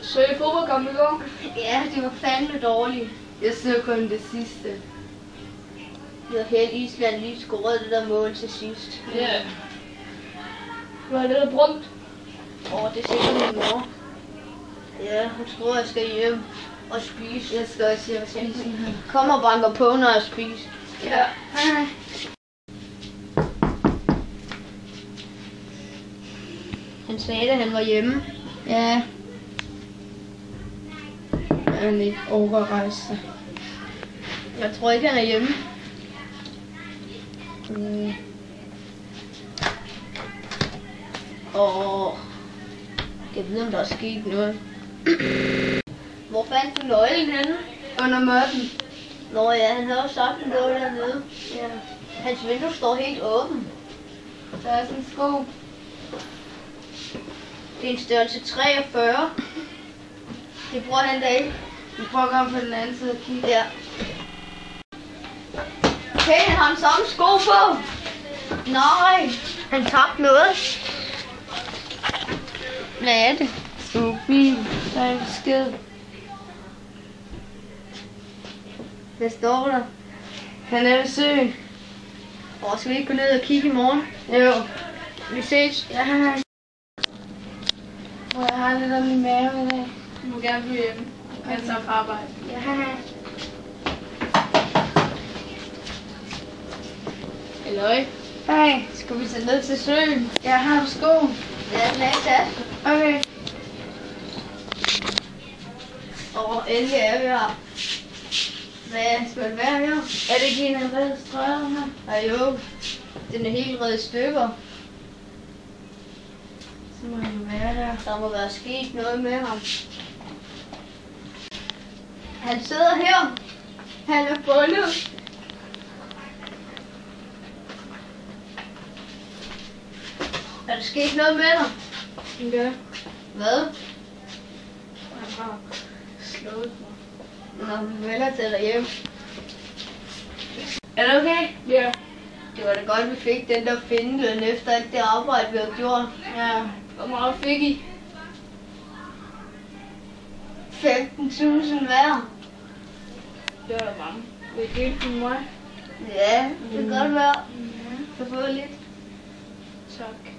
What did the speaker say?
Så i fodboldkamp i går? Ja, det var fandme dårligt. Jeg så kun det sidste. Det var helt Island lige scorede det der mål til sidst. Ja. Hvad er det der brugt? Det er sikkert min mor. Ja, hun tror, jeg skal hjem og spise. Jeg skal også hjem og spise. Kom og banker på, når jeg spiser. Ja. Hej. Han sagde, at han var hjemme. Ja. Han er ikke overrejst. Jeg tror ikke, han er hjemme. Jeg ved, om der er sket noget. Hvor fandt du nøglen henne? Under mørken. Nå ja, han havde jo sagt, den lå dernede. Ja. Hans vindue står helt åben. Der er sådan en sko. Det er en størrelse 43. Det bruger han da ikke. Vi prøver at komme på den anden side og kigge. Ja. Okay, han har den samme sko på. Nej, han tabte noget. Hvad er det? Sofie, der er en besked. Hvad står der? Han er ved søen. Skal vi ikke gå ned og kigge i morgen? Jo. Vi ses. Ja. Jeg har lidt om i maven i dag. Du må gerne blive hjemme. Jeg tager på arbejde. Ja. Halløj. Hej. Skal vi tage ned til søen? Jeg har sko. Ja, den er i tasken. Okay. Endelig er vi her. Hvad skal det være her? Er det ikke en af redde strøger her? Ja, jo. Den er helt revet i stykker. Så må det jo være der. Der må være sket noget med ham. Han sidder her. Han er fundet. Er der sket noget med dig? Ja. Hvad? Han har slået mig. Nå, vi vælger til dig hjem. Er det okay? Ja. Det var da godt, vi fik den der findeløn efter alt det arbejde, vi har gjort. Ja. Hvor meget fik I? 15.000 hver. Det var da mange. Vil I dele med mig? Ja, det kan godt være. Så få lidt. Tak.